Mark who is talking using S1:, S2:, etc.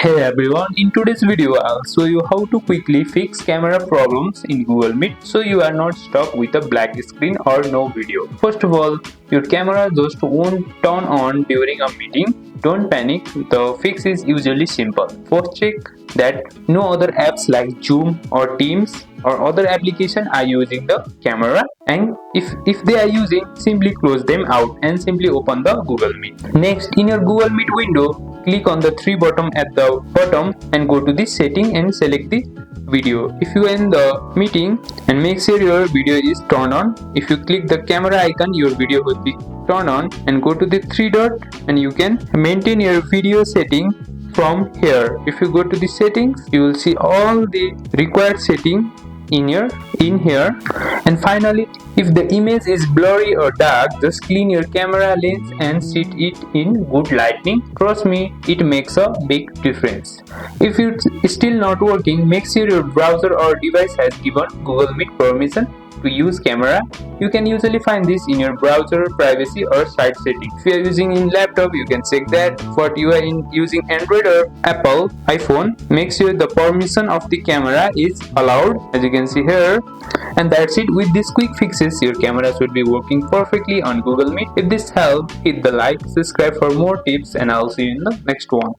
S1: Hey everyone, in today's video I'll show you how to quickly fix camera problems in Google Meet so you are not stuck with a black screen or no video. First of all, your camera just won't turn on during a meeting. Don't panic, the fix is usually simple. First check that no other apps like Zoom or Teams or other application are using the camera, and if they are using, simply close them out and simply open the Google Meet. Next, in your Google Meet window, click on the three button at the bottom and go to the setting and select the video. If you are in the meeting, and make sure your video is turned on. If you click the camera icon, your video will be turned on, and go to the three dot and you can maintain your video setting from here. If you go to the settings, you will see all the required setting in here. And finally, if the image is blurry or dark, just clean your camera lens and set it in good lighting. Trust me, it makes a big difference. If it's still not working, make sure your browser or device has given Google Meet permission to use camera. You can usually find this in your browser privacy or site settings. If you are using in laptop, you can check that. But you are using Android or Apple iPhone, make sure the permission of the camera is allowed, as you can see here. And that's it. With these quick fixes, your camera should be working perfectly on Google Meet. If this helped, hit the like, subscribe for more tips, and I'll see you in the next one.